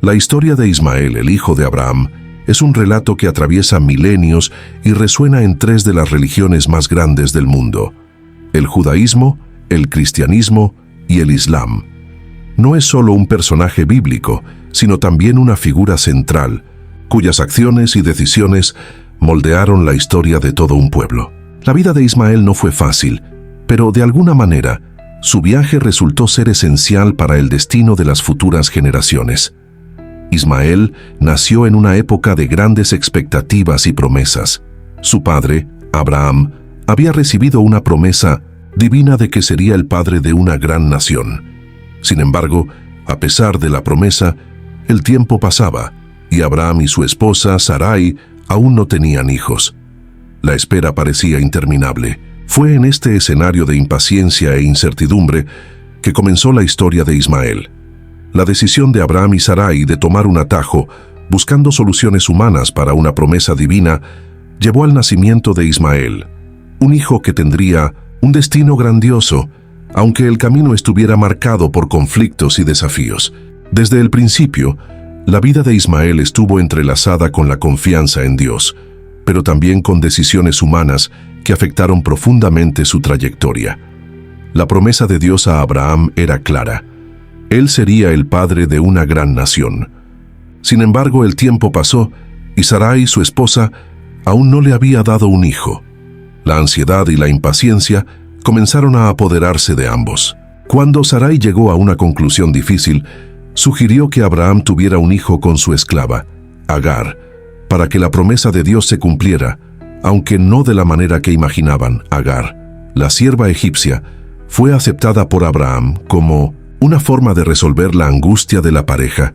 La historia de Ismael, el hijo de Abraham, es un relato que atraviesa milenios y resuena en tres de las religiones más grandes del mundo: el judaísmo, el cristianismo y el islam. No es solo un personaje bíblico, sino también una figura central, cuyas acciones y decisiones moldearon la historia de todo un pueblo. La vida de Ismael no fue fácil, pero de alguna manera, su viaje resultó ser esencial para el destino de las futuras generaciones. Ismael nació en una época de grandes expectativas y promesas. Su padre, Abraham, había recibido una promesa divina de que sería el padre de una gran nación. Sin embargo, a pesar de la promesa, el tiempo pasaba y Abraham y su esposa, Sarai, aún no tenían hijos. La espera parecía interminable. Fue en este escenario de impaciencia e incertidumbre que comenzó la historia de Ismael. La decisión de Abraham y Sarai de tomar un atajo, buscando soluciones humanas para una promesa divina, llevó al nacimiento de Ismael, un hijo que tendría un destino grandioso, aunque el camino estuviera marcado por conflictos y desafíos. Desde el principio, la vida de Ismael estuvo entrelazada con la confianza en Dios, pero también con decisiones humanas que afectaron profundamente su trayectoria. La promesa de Dios a Abraham era clara: él sería el padre de una gran nación. Sin embargo, el tiempo pasó y Sarai, su esposa, aún no le había dado un hijo. La ansiedad y la impaciencia comenzaron a apoderarse de ambos. Cuando Sarai llegó a una conclusión difícil, sugirió que Abraham tuviera un hijo con su esclava, Agar, para que la promesa de Dios se cumpliera, aunque no de la manera que imaginaban. Agar, la sierva egipcia, fue aceptada por Abraham como una forma de resolver la angustia de la pareja.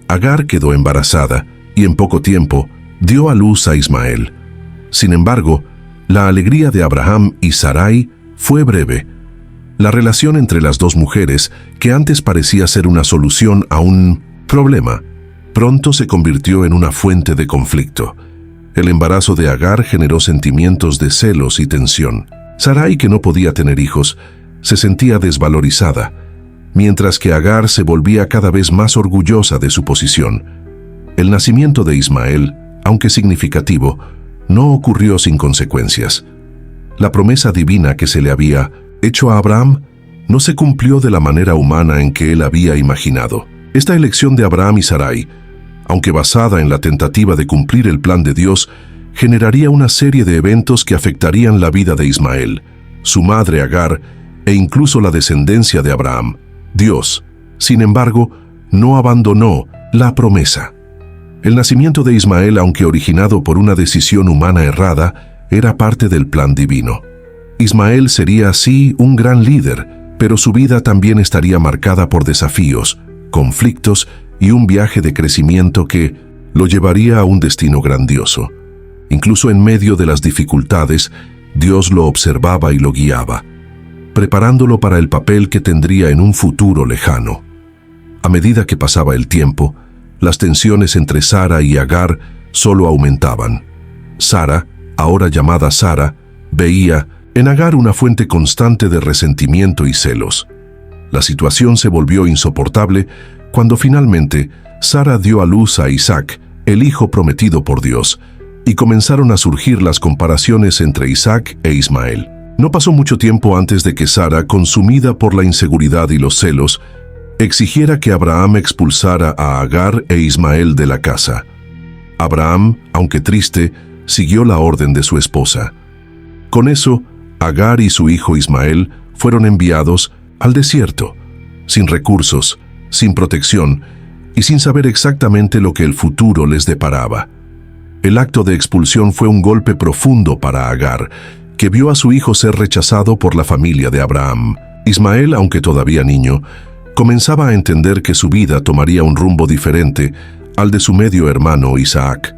Agar quedó embarazada y en poco tiempo dio a luz a Ismael. Sin embargo, la alegría de Abraham y Sarai fue breve. La relación entre las dos mujeres, que antes parecía ser una solución a un problema, pronto se convirtió en una fuente de conflicto. El embarazo de Agar generó sentimientos de celos y tensión. Sarai, que no podía tener hijos, se sentía desvalorizada, mientras que Agar se volvía cada vez más orgullosa de su posición. El nacimiento de Ismael, aunque significativo, no ocurrió sin consecuencias. La promesa divina que se le había hecho a Abraham no se cumplió de la manera humana en que él había imaginado. Esta elección de Abraham y Sarai, aunque basada en la tentativa de cumplir el plan de Dios, generaría una serie de eventos que afectarían la vida de Ismael, su madre Agar e incluso la descendencia de Abraham. Dios, sin embargo, no abandonó la promesa. El nacimiento de Ismael, aunque originado por una decisión humana errada, era parte del plan divino. Ismael sería así un gran líder, pero su vida también estaría marcada por desafíos, conflictos y un viaje de crecimiento que lo llevaría a un destino grandioso. Incluso en medio de las dificultades, Dios lo observaba y lo guiaba, preparándolo para el papel que tendría en un futuro lejano. A medida que pasaba el tiempo, las tensiones entre Sara y Agar solo aumentaban. Sara, ahora llamada Sara, veía en Agar una fuente constante de resentimiento y celos. La situación se volvió insoportable cuando finalmente Sara dio a luz a Isaac, el hijo prometido por Dios, y comenzaron a surgir las comparaciones entre Isaac e Ismael. No pasó mucho tiempo antes de que Sara, consumida por la inseguridad y los celos, exigiera que Abraham expulsara a Agar e Ismael de la casa. Abraham, aunque triste, siguió la orden de su esposa. Con eso, Agar y su hijo Ismael fueron enviados al desierto, sin recursos, sin protección y sin saber exactamente lo que el futuro les deparaba. El acto de expulsión fue un golpe profundo para Agar, que vio a su hijo ser rechazado por la familia de Abraham. Ismael, aunque todavía niño, comenzaba a entender que su vida tomaría un rumbo diferente al de su medio hermano Isaac.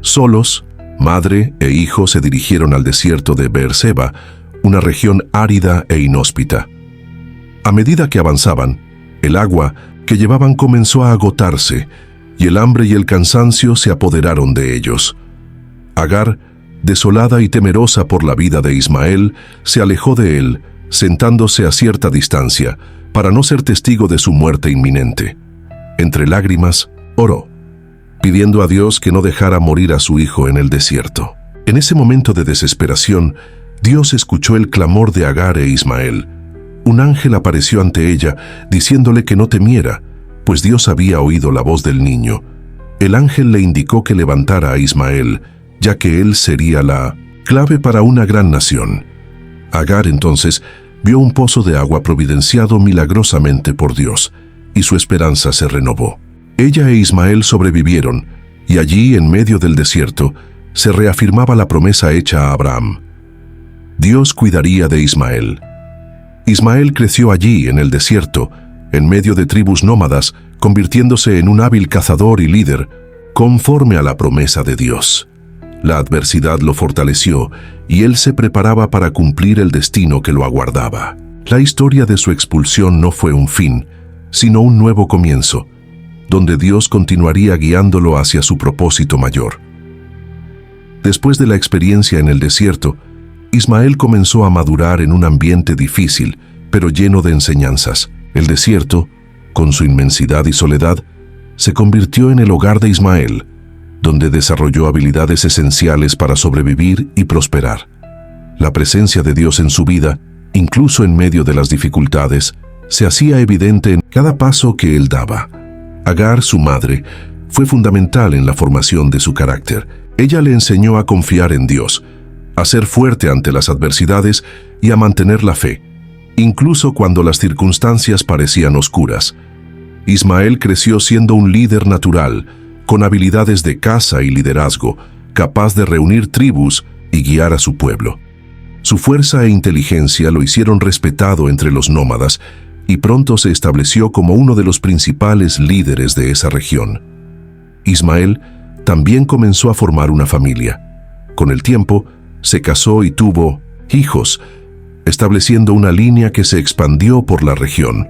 Solos, madre e hijo se dirigieron al desierto de Beerseba, una región árida e inhóspita. A medida que avanzaban, el agua que llevaban comenzó a agotarse y el hambre y el cansancio se apoderaron de ellos. Agar, desolada y temerosa por la vida de Ismael, se alejó de él, sentándose a cierta distancia, para no ser testigo de su muerte inminente. entre lágrimas, oró, pidiendo a Dios que no dejara morir a su hijo en el desierto. En ese momento de desesperación, Dios escuchó el clamor de Agar e Ismael. Un ángel apareció ante ella, diciéndole que no temiera, pues Dios había oído la voz del niño. El ángel le indicó que levantara a Ismael, ya que él sería la clave para una gran nación. Agar entonces vio un pozo de agua providenciado milagrosamente por Dios, y su esperanza se renovó. Ella e Ismael sobrevivieron, y allí, en medio del desierto, se reafirmaba la promesa hecha a Abraham. Dios cuidaría de Ismael. Ismael creció allí, en el desierto, en medio de tribus nómadas, convirtiéndose en un hábil cazador y líder, conforme a la promesa de Dios. La adversidad lo fortaleció, y él se preparaba para cumplir el destino que lo aguardaba. La historia de su expulsión no fue un fin, sino un nuevo comienzo, donde Dios continuaría guiándolo hacia su propósito mayor. Después de la experiencia en el desierto, Ismael comenzó a madurar en un ambiente difícil, pero lleno de enseñanzas. El desierto, con su inmensidad y soledad, se convirtió en el hogar de Ismael, donde desarrolló habilidades esenciales para sobrevivir y prosperar. La presencia de Dios en su vida, incluso en medio de las dificultades, se hacía evidente en cada paso que él daba. Agar, su madre, fue fundamental en la formación de su carácter. Ella le enseñó a confiar en Dios, a ser fuerte ante las adversidades y a mantener la fe, incluso cuando las circunstancias parecían oscuras. Ismael creció siendo un líder natural, con habilidades de caza y liderazgo, capaz de reunir tribus y guiar a su pueblo. Su fuerza e inteligencia lo hicieron respetado entre los nómadas y pronto se estableció como uno de los principales líderes de esa región. Ismael también comenzó a formar una familia. Con el tiempo, se casó y tuvo hijos, estableciendo una línea que se expandió por la región.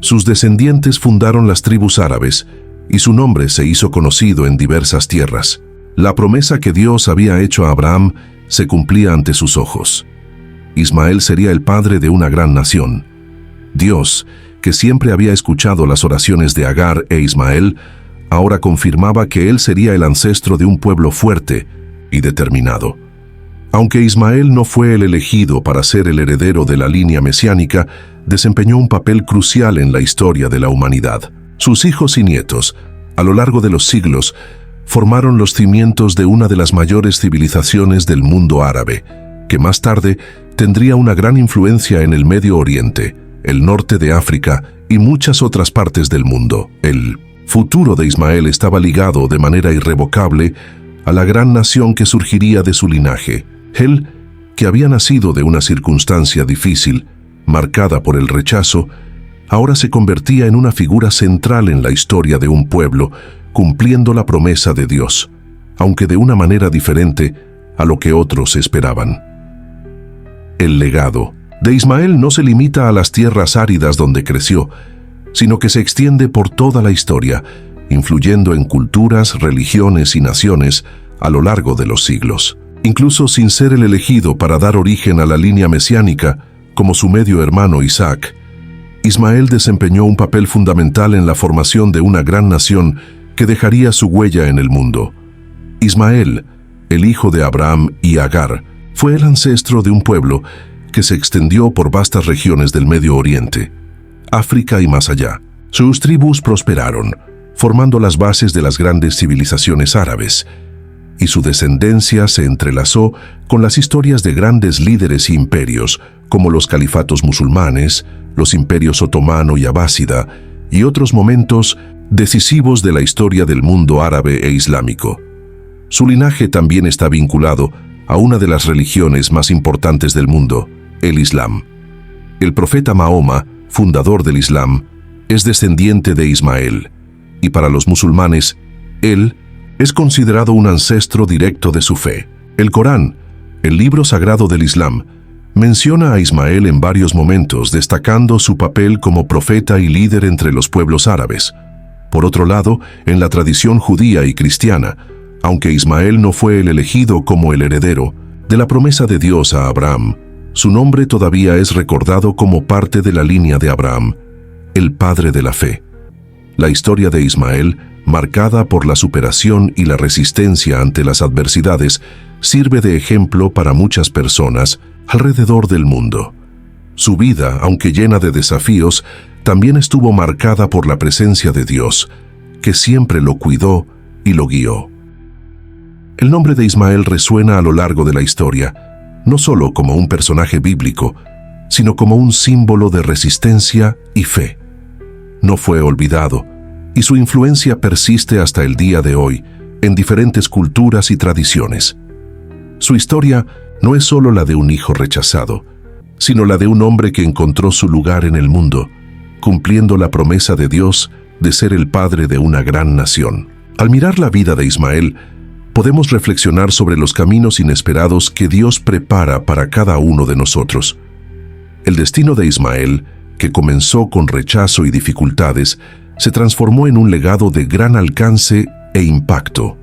Sus descendientes fundaron las tribus árabes y su nombre se hizo conocido en diversas tierras. La promesa que Dios había hecho a Abraham se cumplía ante sus ojos. Ismael sería el padre de una gran nación. Dios, que siempre había escuchado las oraciones de Agar e Ismael, ahora confirmaba que él sería el ancestro de un pueblo fuerte y determinado. Aunque Ismael no fue el elegido para ser el heredero de la línea mesiánica, desempeñó un papel crucial en la historia de la humanidad. Sus hijos y nietos, a lo largo de los siglos, formaron los cimientos de una de las mayores civilizaciones del mundo árabe, que más tarde tendría una gran influencia en el Medio Oriente, el norte de África y muchas otras partes del mundo. El futuro de Ismael estaba ligado de manera irrevocable a la gran nación que surgiría de su linaje. Él, que había nacido de una circunstancia difícil, marcada por el rechazo, ahora se convertía en una figura central en la historia de un pueblo, cumpliendo la promesa de Dios, aunque de una manera diferente a lo que otros esperaban. El legado de Ismael no se limita a las tierras áridas donde creció, sino que se extiende por toda la historia, influyendo en culturas, religiones y naciones a lo largo de los siglos. Incluso sin ser el elegido para dar origen a la línea mesiánica, como su medio hermano Isaac, Ismael desempeñó un papel fundamental en la formación de una gran nación que dejaría su huella en el mundo. Ismael, el hijo de Abraham y Agar, fue el ancestro de un pueblo que se extendió por vastas regiones del Medio Oriente, África y más allá. Sus tribus prosperaron, formando las bases de las grandes civilizaciones árabes, y su descendencia se entrelazó con las historias de grandes líderes e imperios, como los califatos musulmanes, los imperios otomano y abásida, y otros momentos decisivos de la historia del mundo árabe e islámico. Su linaje también está vinculado a una de las religiones más importantes del mundo, el Islam. El profeta Mahoma, fundador del Islam, es descendiente de Ismael, y para los musulmanes, él es considerado un ancestro directo de su fe. El Corán, el libro sagrado del Islam, menciona a Ismael en varios momentos, destacando su papel como profeta y líder entre los pueblos árabes. Por otro lado, en la tradición judía y cristiana, aunque Ismael no fue el elegido como el heredero de la promesa de Dios a Abraham, su nombre todavía es recordado como parte de la línea de Abraham, el padre de la fe. La historia de Ismael, marcada por la superación y la resistencia ante las adversidades, sirve de ejemplo para muchas personas alrededor del mundo. Su vida, aunque llena de desafíos, también estuvo marcada por la presencia de Dios, que siempre lo cuidó y lo guió. El nombre de Ismael resuena a lo largo de la historia, no solo como un personaje bíblico, sino como un símbolo de resistencia y fe. No fue olvidado, y su influencia persiste hasta el día de hoy en diferentes culturas y tradiciones. Su historia no es solo la de un hijo rechazado, sino la de un hombre que encontró su lugar en el mundo, cumpliendo la promesa de Dios de ser el padre de una gran nación. Al mirar la vida de Ismael, podemos reflexionar sobre los caminos inesperados que Dios prepara para cada uno de nosotros. El destino de Ismael, que comenzó con rechazo y dificultades, se transformó en un legado de gran alcance e impacto.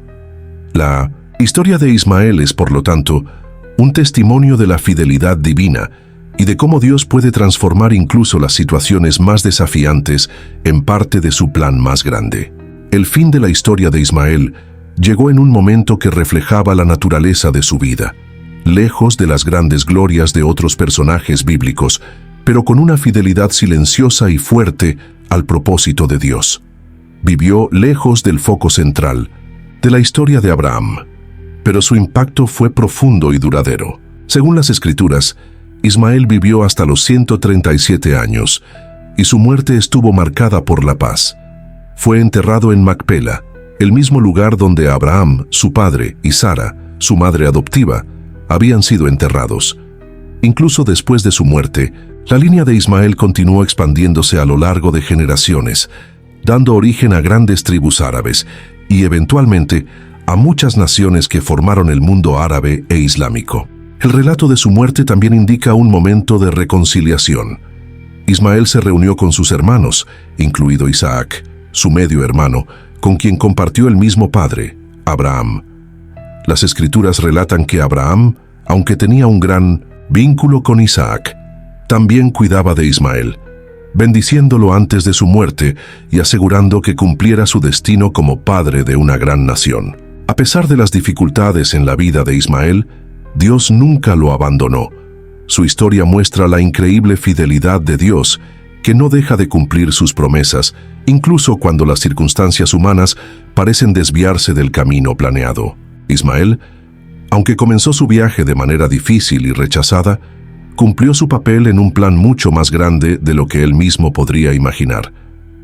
La historia de Ismael es, por lo tanto, un testimonio de la fidelidad divina y de cómo Dios puede transformar incluso las situaciones más desafiantes en parte de su plan más grande. El fin de la historia de Ismael llegó en un momento que reflejaba la naturaleza de su vida, lejos de las grandes glorias de otros personajes bíblicos, pero con una fidelidad silenciosa y fuerte al propósito de Dios. Vivió lejos del foco central de la historia de Abraham, pero su impacto fue profundo y duradero. Según las Escrituras, Ismael vivió hasta los 137 años, y su muerte estuvo marcada por la paz. Fue enterrado en Macpela, el mismo lugar donde Abraham, su padre, y Sara, su madre adoptiva, habían sido enterrados. Incluso después de su muerte, la línea de Ismael continuó expandiéndose a lo largo de generaciones, dando origen a grandes tribus árabes y, eventualmente, a muchas naciones que formaron el mundo árabe e islámico. El relato de su muerte también indica un momento de reconciliación. Ismael se reunió con sus hermanos, incluido Isaac, su medio hermano, con quien compartió el mismo padre, Abraham. Las Escrituras relatan que Abraham, aunque tenía un gran vínculo con Isaac, también cuidaba de Ismael, bendiciéndolo antes de su muerte y asegurando que cumpliera su destino como padre de una gran nación. A pesar de las dificultades en la vida de Ismael, Dios nunca lo abandonó. Su historia muestra la increíble fidelidad de Dios, que no deja de cumplir sus promesas, incluso cuando las circunstancias humanas parecen desviarse del camino planeado. Ismael, aunque comenzó su viaje de manera difícil y rechazada, cumplió su papel en un plan mucho más grande de lo que él mismo podría imaginar.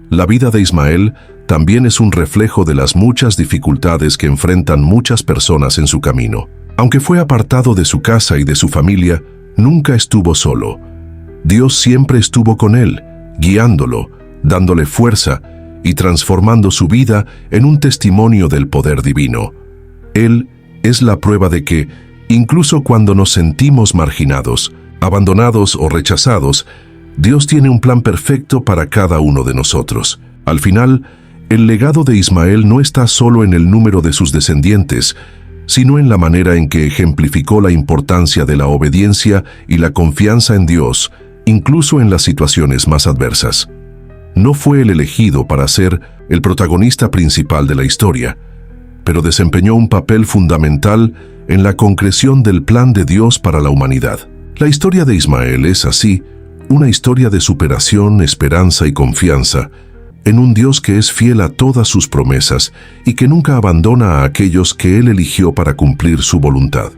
La vida de Ismael también es un reflejo de las muchas dificultades que enfrentan muchas personas en su camino. Aunque fue apartado de su casa y de su familia, nunca estuvo solo. Dios siempre estuvo con él, guiándolo, dándole fuerza y transformando su vida en un testimonio del poder divino. Él es la prueba de que, incluso cuando nos sentimos marginados, abandonados o rechazados, Dios tiene un plan perfecto para cada uno de nosotros. Al final, el legado de Ismael no está solo en el número de sus descendientes, sino en la manera en que ejemplificó la importancia de la obediencia y la confianza en Dios, incluso en las situaciones más adversas. No fue el elegido para ser el protagonista principal de la historia, pero desempeñó un papel fundamental en la concreción del plan de Dios para la humanidad. La historia de Ismael es, así, una historia de superación, esperanza y confianza en un Dios que es fiel a todas sus promesas y que nunca abandona a aquellos que Él eligió para cumplir su voluntad.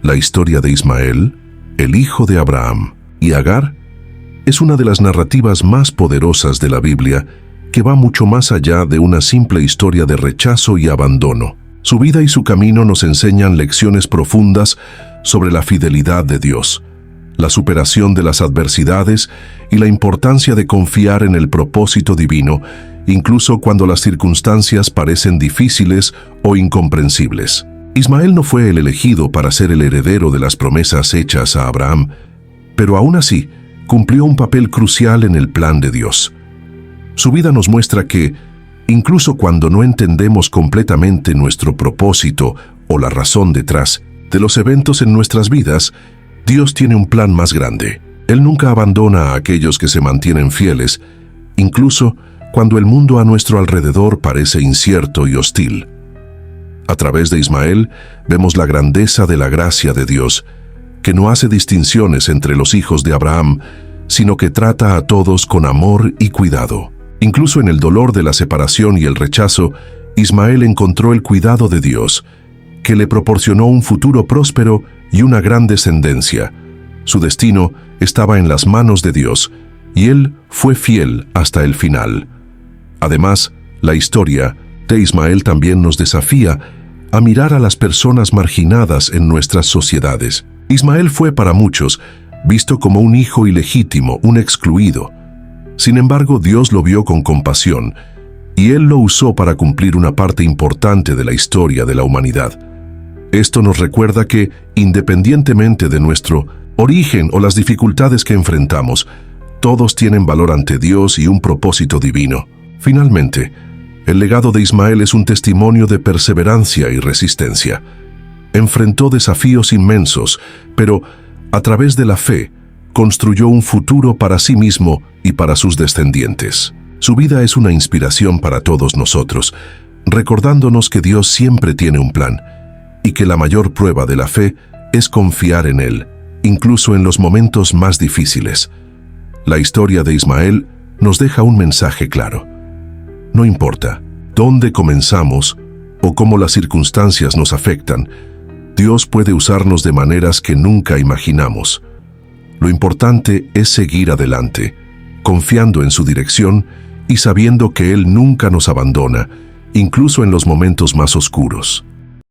La historia de Ismael, el hijo de Abraham, y Agar, es una de las narrativas más poderosas de la Biblia, que va mucho más allá de una simple historia de rechazo y abandono. Su vida y su camino nos enseñan lecciones profundas sobre la fidelidad de Dios, la superación de las adversidades y la importancia de confiar en el propósito divino, incluso cuando las circunstancias parecen difíciles o incomprensibles. Ismael no fue el elegido para ser el heredero de las promesas hechas a Abraham, pero aún así cumplió un papel crucial en el plan de Dios. Su vida nos muestra que, incluso cuando no entendemos completamente nuestro propósito o la razón detrás de los eventos en nuestras vidas, Dios tiene un plan más grande. Él nunca abandona a aquellos que se mantienen fieles, incluso cuando el mundo a nuestro alrededor parece incierto y hostil. A través de Ismael vemos la grandeza de la gracia de Dios, que no hace distinciones entre los hijos de Abraham, sino que trata a todos con amor y cuidado. Incluso en el dolor de la separación y el rechazo, Ismael encontró el cuidado de Dios, que le proporcionó un futuro próspero y una gran descendencia. Su destino estaba en las manos de Dios, y él fue fiel hasta el final. Además, la historia de Ismael también nos desafía a mirar a las personas marginadas en nuestras sociedades. Ismael fue para muchos visto como un hijo ilegítimo, un excluido. Sin embargo, Dios lo vio con compasión, y Él lo usó para cumplir una parte importante de la historia de la humanidad. Esto nos recuerda que, independientemente de nuestro origen o las dificultades que enfrentamos, todos tienen valor ante Dios y un propósito divino. Finalmente, el legado de Ismael es un testimonio de perseverancia y resistencia. Enfrentó desafíos inmensos, pero a través de la fe, construyó un futuro para sí mismo y para sus descendientes. Su vida es una inspiración para todos nosotros, recordándonos que Dios siempre tiene un plan y que la mayor prueba de la fe es confiar en Él, incluso en los momentos más difíciles. La historia de Ismael nos deja un mensaje claro. No importa dónde comenzamos o cómo las circunstancias nos afectan, Dios puede usarnos de maneras que nunca imaginamos. Lo importante es seguir adelante, confiando en su dirección y sabiendo que Él nunca nos abandona, incluso en los momentos más oscuros.